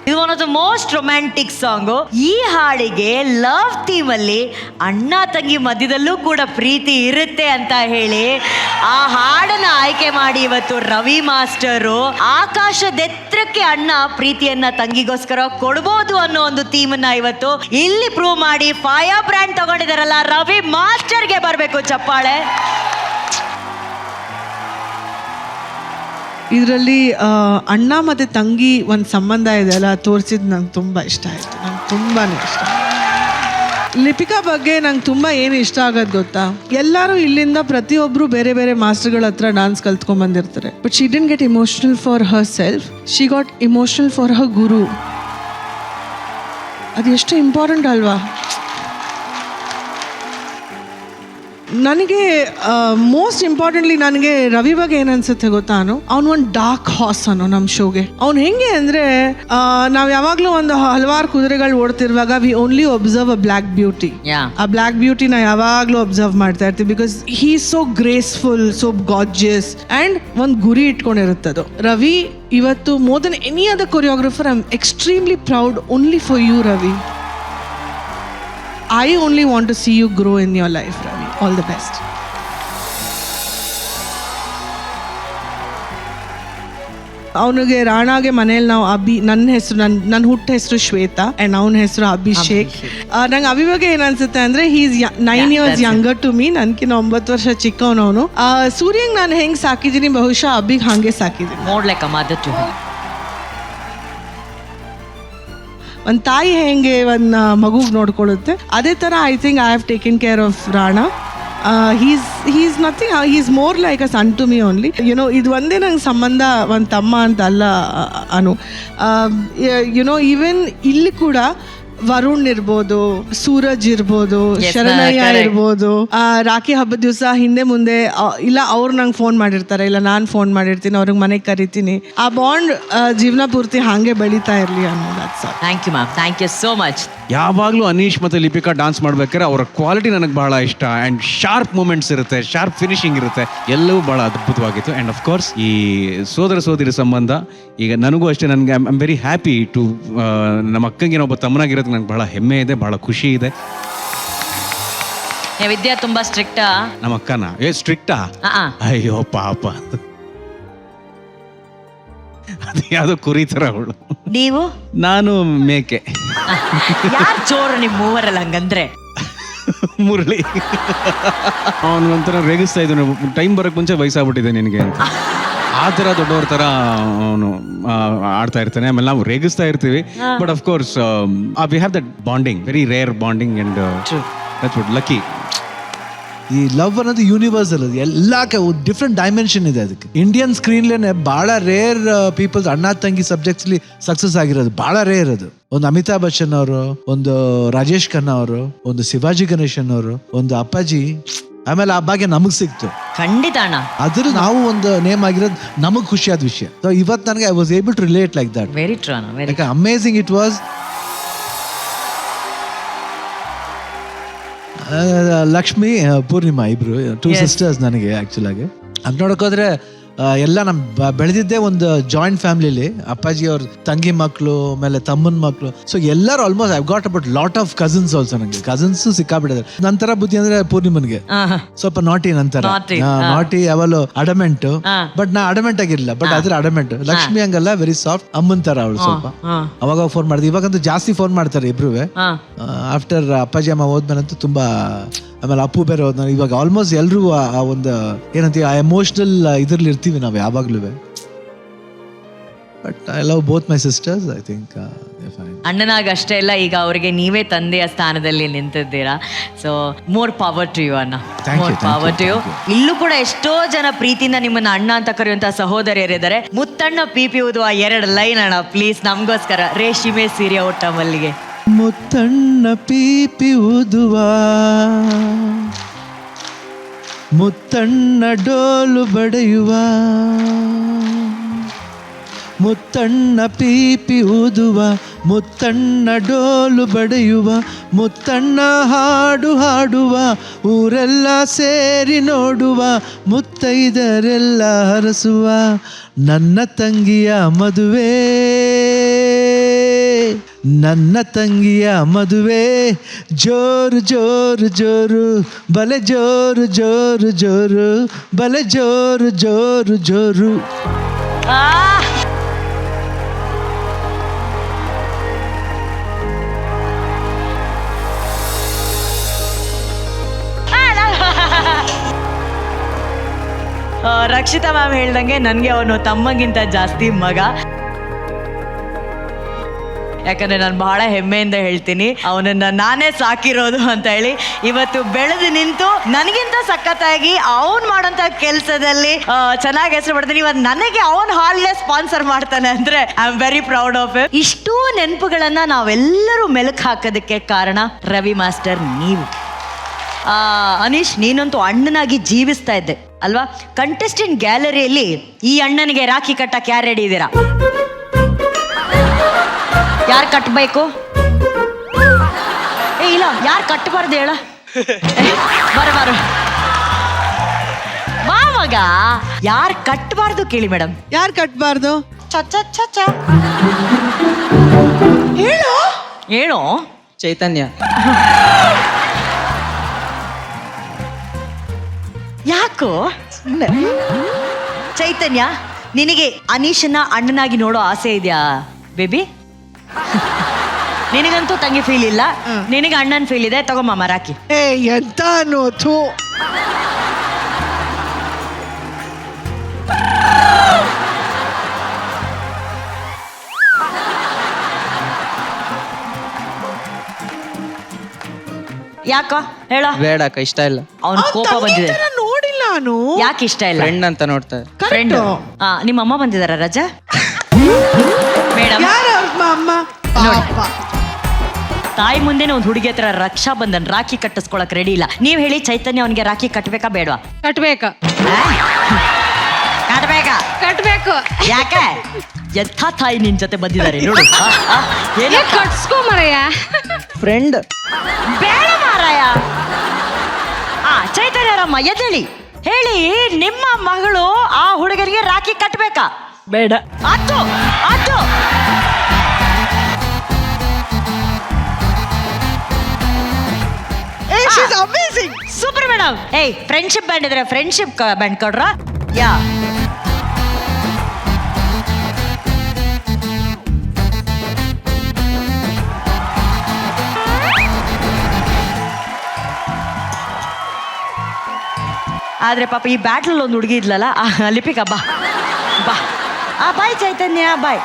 ಇದು one of the most romantic song. ಈ ಹಾಡಿಗೆ ಲವ್ ಥೀಮ್ ಅಲ್ಲಿ ಅಣ್ಣ ತಂಗಿ ಮಧ್ಯದಲ್ಲೂ ಕೂಡ ಪ್ರೀತಿ ಇರುತ್ತೆ ಅಂತ ಹೇಳಿ ಆ ಹಾಡನ್ನ ಆಯ್ಕೆ ಮಾಡಿ ಇವತ್ತು ರವಿ ಮಾಸ್ಟರು ಆಕಾಶದೆತ್ತರಕ್ಕೆ ಅಣ್ಣ ಪ್ರೀತಿಯನ್ನ ತಂಗಿಗೋಸ್ಕರ ಕೊಡ್ಬೋದು ಅನ್ನೋ ಒಂದು ಥೀಮನ್ನ ಇವತ್ತು ಇಲ್ಲಿ ಪ್ರೂವ್ ಮಾಡಿ ಫೈರ್ ಬ್ರ್ಯಾಂಡ್ ತಗೊಂಡಿದಾರಲ್ಲ, ರವಿ ಮಾಸ್ಟರ್ಗೆ ಬರಬೇಕು ಚಪ್ಪಾಳೆ. ಇದರಲ್ಲಿ ಅಣ್ಣ ಮತ್ತು ತಂಗಿ ಒಂದು ಸಂಬಂಧ ಇದೆಯಲ್ಲ ತೋರಿಸಿದ್ದು ನಂಗೆ ತುಂಬ ಇಷ್ಟ ಆಯಿತು. ನಂಗೆ ತುಂಬಾ ಇಷ್ಟ. ಲಿಪಿಕಾ ಬಗ್ಗೆ ನಂಗೆ ತುಂಬ ಏನು ಇಷ್ಟ ಆಗೋದು ಗೊತ್ತಾ, ಎಲ್ಲರೂ ಇಲ್ಲಿಂದ ಪ್ರತಿಯೊಬ್ಬರು ಬೇರೆ ಬೇರೆ ಮಾಸ್ಟರ್ಗಳ ಹತ್ರ ಡಾನ್ಸ್ ಕಲ್ತ್ಕೊಂಡ್ಬಂದಿರ್ತಾರೆ. But she didn't get emotional for herself, she got emotional for her guru. ಅದು ಎಷ್ಟು ಇಂಪಾರ್ಟೆಂಟ್ ಅಲ್ವಾ. ನನಗೆ ಮೋಸ್ಟ್ ಇಂಪಾರ್ಟೆಂಟ್ಲಿ ನನಗೆ ರವಿ ಬಗ್ಗೆ ಏನನ್ಸುತ್ತೆ ಗೊತ್ತಾ, ಅವನು ಒಂದು ಡಾರ್ಕ್ ಹಾರ್ಸ್ ಅನ್ನೋ ನಮ್ಮ ಶೋಗೆ. ಅವ್ನು ಹೆಂಗೆ ಅಂದರೆ, ನಾವು ಯಾವಾಗಲೂ ಒಂದು ಹಲವಾರು ಕುದುರೆಗಳು ಓಡ್ತಿರುವಾಗ we only observe a black beauty. ಆ ಬ್ಲ್ಯಾಕ್ ಬ್ಯೂಟಿನ ಯಾವಾಗಲೂ ಒಬ್ಸರ್ವ್ ಮಾಡ್ತಾ ಇರ್ತೀವಿ, because he so graceful, so gorgeous and ಒಂದು ಗುರಿ ಇಟ್ಕೊಂಡಿರುತ್ತದು. ರವಿ ಇವತ್ತು more than any other choreographer, I am extremely proud only for you Ravi. I only want to see you grow in your life, Ravi. All the best. ಅವನಿಗೆ ರಾಣಾಗೆ ಮನೇಲಿ ನಾವು ನನ್ನ ಹೆಸರು ನನ್ನ ಹುಟ್ಟ ಹೆಸರು ಶ್ವೇತಾ ಆ್ಯಂಡ್ ಅವನ ಹೆಸರು ಅಭಿಷೇಕ್. ನಂಗೆ ಅಭಿ ಬಗ್ಗೆ ಏನನ್ಸುತ್ತೆ ಅಂದರೆ, he's 9 years younger to me. ನನಗಿನ್ನ 9 ವರ್ಷ ಚಿಕ್ಕವನವನು. ಸೂರ್ಯಂಗೆ ನಾನು ಹೆಂಗೆ ಸಾಕಿದ್ದೀನಿ, ಬಹುಶಃ ಅಭಿಗೆ ಹಾಗೆ ಸಾಕಿದ್ದೀನಿ. ಒಂದು ತಾಯಿ ಹೆಂಗೆ ಒಂದು ಮಗುಗೆ ನೋಡ್ಕೊಳ್ಳುತ್ತೆ, ಅದೇ ಥರ I think I have taken care of Rana. He's nothing, he's more like a son to me only. You know ಇದು ಒಂದೇ ನಂಗೆ ಸಂಬಂಧ, ಒಂದು ತಮ್ಮ ಅಂತ ಅಲ್ಲ ಅನು. ಯುನೋ ಈವನ್ ಇಲ್ಲಿ ಕೂಡ ವರುಣ್ ಇರ್ಬೋದು, ಸೂರಜ್ ಇರ್ಬೋದು, ಶರಣಯ್ಯ ಇರ್ಬೋದು, ರಾಖಿ ಹಬ್ಬದ ದಿವಸ ಹಿಂದೆ ಮುಂದೆ ಇಲ್ಲ ಅವ್ರು ನಂಗೆ ಫೋನ್ ಮಾಡಿರ್ತಾರೆ, ಇಲ್ಲ ನಾನು ಫೋನ್ ಮಾಡಿರ್ತೀನಿ, ಅವ್ರಿಗೆ ಮನೆಗೆ ಕರಿತೀನಿ. ಆ ಬಾಂಡ್ ಜೀವನ ಪೂರ್ತಿ ಹಾಗೆ ಬೆಳೀತಾ ಇರಲಿ ಅನ್ನೋದು. Thank you ma'am, thank you so much. ಯಾವಾಗಲೂ ಅನೀಶ್ ಮತ್ತು ಲಿಪಿಕಾ ಡಾನ್ಸ್ ಮಾಡ್ಬೇಕಾದ್ರೆ ಅವರ ಕ್ವಾಲಿಟಿ ನನಗೆ ಬಹಳ ಇಷ್ಟ. ಆ್ಯಂಡ್ ಶಾರ್ಪ್ ಮೂಮೆಂಟ್ಸ್ ಇರುತ್ತೆ, ಶಾರ್ಪ್ ಫಿನಿಶಿಂಗ್ ಇರುತ್ತೆ, ಎಲ್ಲವೂ ಭಾಳ ಅದ್ಭುತವಾಗಿತ್ತು. ಆ್ಯಂಡ್ ಆಫ್ ಕೋರ್ಸ್ ಈ ಸೋದರ ಸೋದರಿ ಸಂಬಂಧ ಈಗ ನನಗೂ ಅಷ್ಟೇ, ನನಗೆ I am very happy to ನಮ್ಮ ಅಕ್ಕಂಗೆ ಒಬ್ಬ ತಮ್ಮನಾಗಿರೋದು ನಂಗೆ ಬಹಳ ಹೆಮ್ಮೆ ಇದೆ, ಬಹಳ ಖುಷಿ ಇದೆ. ವಿದ್ಯಾ ತುಂಬಾ ಸ್ಟ್ರಿಕ್ಟಾ? ನಮ್ಮ ಅಕ್ಕನ ಸ್ಟ್ರಿಕ್ಟಾ? ಅಯ್ಯೋ ಪಾಪ, ಅದು ಯಾವುದೋ ಕುರಿ ಥರ ಅವಳು. ನೀವು? ನಾನು ಮೇಕೆ. ಯಾರು ಚೋರು ನಿಮ್ಮ ಮೂವರಲ್ಲಿ ಹಂಗಂದ್ರೆ? ಮುರಳಿ ಅವನು ಒಂಥರ ರೇಗಿಸ್ತಾ ಇದ್ದಾನೆ, ಟೈಮ್ ಬರೋಕ್ಕೆ ಮುಂಚೆ ವಯಸ್ಸಾಗ್ಬಿಟ್ಟಿದೆ ನಿನಗೆ ಅಂತ. ಆ ಥರ ದೊಡ್ಡವ್ರ ಥರ ಅವನು ಆಡ್ತಾ ಇರ್ತಾನೆ. ಆಮೇಲೆ ನಾವು ರೇಗಿಸ್ತಾ ಇರ್ತೀವಿ, but of course we have that bonding, very rare bonding and that's what lucky. ಈ ಲವ್ ಅನ್ನೋದು ಯೂನಿವರ್ಸಲ್, ಅದು ಎಲ್ಲ ಡಿಫ್ರೆಂಟ್ ಡೈಮೆನ್ಷನ್ ಇದೆ ಅದಕ್ಕೆ. ಇಂಡಿಯನ್ ಸ್ಕ್ರೀನ್ಲೇನೆ ಭಾಳ ರೇರ್ ಪೀಪಲ್ಸ್ ಅಣ್ಣ ತಂಗಿ ಸಬ್ಜೆಕ್ಟ್ಸ್ಲಿ ಸಕ್ಸಸ್ ಆಗಿರೋದು ಭಾಳ ರೇರ್. ಅದು ಒಂದು ಅಮಿತಾಬ್ ಬಚ್ಚನ್ ಅವರು, ಒಂದು ರಾಜೇಶ್ ಖನ್ನಾ ಅವರು, ಒಂದು ಶಿವಾಜಿ ಗಣೇಶನ್ ಅವರು, ಒಂದು ಅಪ್ಪಾಜಿ. ಆಮೇಲೆ ಆ ಭಾಗ್ಯ ನಮಗ್ ಸಿಕ್ತು ಖಂಡಿತ ಅಣ್ಣ. ಅದ್ರ ನಾವು ಒಂದು ನೇಮ್ ಆಗಿರೋದು ನಮಗ್ ಖುಷಿಯಾದ ವಿಷಯ. ಸೊ ಇವತ್ತು ನನಗೆ I was able to relate like that. Very true ಅಣ್ಣ, very amazing it was. Lakshmi Poornima ಇಬ್ರು 2 ಸಿಸ್ಟರ್ಸ್ ನನಗೆ ಆಕ್ಚುಲ್ ಆಗಿ. ಅದು ನೋಡೋಕೋದ್ರೆ ಎಲ್ಲ ನಮ್ಮ ಬೆಳೆದಿದ್ದೇ ಒಂದು ಜಾಯಿಂಟ್ ಫ್ಯಾಮಿಲಿಲಿ. ಅಪ್ಪಾಜಿ ಅವ್ರ ತಂಗಿ ಮಕ್ಕಳು, ಆಮೇಲೆ ತಮ್ಮನ ಮಕ್ಕಳು. ಸೊ ಎಲ್ಲರೂ almost I got about lot of cousins also. ನನಗೆ ಕಸಿನ್ಸ್ ಸಿಕ್ಕಾಬಿಟ್ಟಿದ್ದಾರೆ. ನಂತರ ಬುದ್ಧಿ ಅಂದ್ರೆ ಪೂರ್ಣಿಮನ್ಗೆ ಸ್ವಲ್ಪ ನಾಟಿ, ನಂತರ ನಾಟಿ ಯಾವಲ್ಲೂ ಅಡಮೆಂಟ್. ಬಟ್ ನಾ ಅಡಮೆಂಟ್ ಆಗಿರ್ಲಿಲ್ಲ, ಬಟ್ ಅದ್ರ ಅಡಮೆಂಟ್. ಲಕ್ಷ್ಮಿ ಹಂಗಲ್ಲ, ವೆರಿ ಸಾಫ್ಟ್, ಅಮ್ಮನ್ ತರ ಅವಳು ಸ್ವಲ್ಪ. ಅವಾಗ ಫೋನ್ ಮಾಡಿದೆ, ಇವಾಗಂತೂ ಜಾಸ್ತಿ ಫೋನ್ ಮಾಡ್ತಾರೆ ಇಬ್ರು. ಆಫ್ಟರ್ ಅಪ್ಪಾಜಿ ಅಮ್ಮ ಹೋದ್ಮೇಲಂತೂ ತುಂಬಾ. ಆಮೇಲೆ ಅಪ್ಪು ಬೇರೆ ಹೋದ್. ಇವಾಗ ಆಲ್ಮೋಸ್ಟ್ ಎಲ್ರೂ ಆ ಒಂದು ಏನಂತೀವಿ, ಆ ಎಮೋಷನಲ್ ಇದ್ರಲ್ಲಿ ಇರ್ತೀವಿ ನಾವು ಯಾವಾಗ್ಲೂ. But I love both my sisters. I think ಅಣ್ಣನಾಗ ಅಷ್ಟೇ ಇಲ್ಲ, ಈಗ ಅವರಿಗೆ ನೀವೇ ತಂದೆಯ ಸ್ಥಾನದಲ್ಲಿ ನಿಂತಿದ್ದೀರಾ. So more power to you ಅಣ್ಣ, ಮೋರ್ ಪವರ್ ಟು ಯು. ಇಲ್ಲೂ ಕೂಡ ಎಷ್ಟೋ ಜನ ಪ್ರೀತಿಯಿಂದ ನಿಮ್ಮನ್ನ ಅಣ್ಣ ಅಂತ ಕರೆಯುವಂತ ಸಹೋದರಿಯರಿದ್ದಾರೆ. ಮುತ್ತಣ್ಣ ಪಿಪಿ ಊದುವ 2 ಲೈನ್ ಅಣ್ಣ ಪ್ಲೀಸ್ ನಮಗೋಸ್ಕರ. ರೇಷ್ಮೆ ಸೀರೆ ಒಟ್ಟ ಮಲ್ಲಿಗೆ. ಮುತ್ತಣ್ಣ ಪೀಪಿ ಊದುವ, ಮುತ್ತಣ್ಣ ಡೋಲು ಬಡಿಯುವ, ಮುತ್ತಣ್ಣ ಪೀಪಿ ಊದುವ, ಮುತ್ತಣ್ಣ ಡೋಲು ಬಡಿಯುವ, ಮುತ್ತಣ್ಣ ಹಾಡು ಹಾಡುವ, ಊರೆಲ್ಲ ಸೇರಿ ನೋಡುವ, ಮುತ್ತೈದರೆಲ್ಲ ಹರಸುವ, ನನ್ನ ತಂಗಿಯ ಮದುವೆ ನನ್ನ ತಂಗಿಯ ಮದುವೆ ಜೋರು ಜೋರು ಜೋರು ಬಲೆ ಜೋರು ಜೋರು ಜೋರು ಬಲೆ ಜೋರು ಜೋರು ಜೋರು. ಆ ರಕ್ಷಿತಾ ಮ್ಯಾಮ್ ಹೇಳ್ದಂಗೆ ನನಗೆ ಅವನು ತಮ್ಮಗಿಂತ ಜಾಸ್ತಿ ಮಗ. ಯಾಕಂದ್ರೆ ನಾನು ಬಹಳ ಹೆಮ್ಮೆಯಿಂದ ಹೇಳ್ತೀನಿ ಅವನನ್ನ ನಾನೇ ಸಾಕಿರೋದು ಅಂತ ಹೇಳಿ. ಇವತ್ತು ಬೆಳೆದು ನಿಂತು ನನಗಿಂತ ಸಖತ್ತಾಗಿ ಅವನ್ ಮಾಡೋಂಥ ಕೆಲಸದಲ್ಲಿ ಚೆನ್ನಾಗಿ ಹೆಸರು ಪಡ್ತೀನಿ. ಇವತ್ತು ನನಗೆ ಅವನ್ ಹಾಲಿಡೇ ಸ್ಪಾನ್ಸರ್ ಮಾಡ್ತಾನೆ ಅಂದ್ರೆ I am very proud of him. ಇಷ್ಟೂ ನೆನಪುಗಳನ್ನ ನಾವೆಲ್ಲರೂ ಮೆಲುಕು ಹಾಕೋದಕ್ಕೆ ಕಾರಣ ರವಿ ಮಾಸ್ಟರ್ ನೀವು. ಅನೀಶ್, ನೀನಂತೂ ಅಣ್ಣನಾಗಿ ಜೀವಿಸ್ತಾ ಇದ್ದೆ ಅಲ್ವಾ? ಕಂಟೆಸ್ಟೆಂಟ್ ಗ್ಯಾಲರಿಯಲ್ಲಿ ಈ ಅಣ್ಣನಿಗೆ ರಾಖಿ ಕಟ್ಟಕ್ಕೆ ಯಾರು ರೆಡಿ ಇದ್ದೀರಾ? ಯಾರು ಕಟ್ಟಬೇಕು? ಇಲ್ಲ, ಯಾರು ಕಟ್ಟಬಾರ್ದು ಹೇಳ? ಬರ ಬಾ ಮಗ. ಯಾರು ಕಟ್ಟಬಾರ್ದು ಕೇಳಿ ಮೇಡಮ್. ಯಾರು ಕಟ್ಬಾರ್ದು? ಹೇಳು ಹೇಳು. ಚೈತನ್ಯ. ಯಾಕೋ? ಚೈತನ್ಯ, ನಿನಗೆ ಅನೀಶನ್ನ ಅಣ್ಣನಾಗಿ ನೋಡೋ ಆಸೆ ಇದೆಯಾ ಬೇಬಿ? ನಿನಗಂತೂ ತಂಗಿ ಫೀಲ್ ಇಲ್ಲ, ನಿನಗೆ ಅಣ್ಣನ ಫೀಲ್ ಇದೆ. ತಗೊಮ್ಮ ರಾಕಿ. ಏ ಎಂತ ಅನ್ನೋದು. ಯಾಕ ಹೇಳ? ಬೇಡಕ್ಕ, ಇಷ್ಟ ಇಲ್ಲ. ಅವನ ಕೋಪ ಬಂದಿದೆ. ನೋಡಿಲ್ಲ ನಾನು. ಯಾಕೆ ಇಷ್ಟ ಇಲ್ಲ? ಫ್ರೆಂಡ್ ಅಂತ ನೋಡ್ತಾರೆ. ಫ್ರೆಂಡ್. ನಿಮ್ಮ ಅಮ್ಮ ಬಂದಿದಾರ ರಜಾ? ಮೇಡಮ್, ಯಾರು ಅಮ್ಮ? ಪಾಪ. ತಾಯಿ ಮುಂದೆನೆ ಒಂದು ಹುಡುಗಿ ಹತ್ರ ರಕ್ಷಾ ಬಂಧನ್ ರಾಖಿ ಕಟ್ಟಿಸ್ಕೊಳಕ್ ರೆಡಿ ಇಲ್ಲ. ನೀವ್ ಹೇಳಿ, ಚೈತನ್ಯ ಅವನಿಗೆ ರಾಖಿ ಕಟ್ಬೇಕಾ ಬೇಡವಾ? ಕಟ್ಬೇಕು. ಕಟ್ಬೇಕಾ? ಕಟ್ಬೇಕು. ಯಾಕೆ? ಎಂಥ ತಾಯಿ ನಿನ್ ಜೊತೆ ಬಂದಿದ್ದಾರೆ ನೋಡು. ಏ, ಕಟ್ಸ್ಕೊ ಮರಯ್ಯ. ಫ್ರೆಂಡ್. ಬೇಡ ಮಾರಾಯ. ಚೈತನ್ಯರಮ್ಮ ಎದ್ದೇಳಿ, ಹೇಳಿ, ನಿಮ್ಮ ಮಗಳು ಆ ಹುಡುಗರಿಗೆ ರಾಖಿ ಕಟ್ಬೇಕಾ ಬೇಡ? ಆತು ಆತು. Super madam. ಏಯ್, ಫ್ರೆಂಡ್ಶಿಪ್ ಬ್ಯಾಂಡ್ ಇದ್ರೆ ಫ್ರೆಂಡ್ಶಿಪ್ ಬ್ಯಾಂಡ್ ಕೊಡ್ರ. ಯಾ ಆದ್ರೆ ಪಾಪ ಈ ಬ್ಯಾಟ್ಲಲ್ಲಿ ಒಂದು ಹುಡುಗಿ ಇದ್ಲಲ್ಲ, ಲಿಪಿಕಾ ಬಾ ಬಾ. ಬಾಯ್ ಚೈತನ್ಯ, ಬಾಯ್.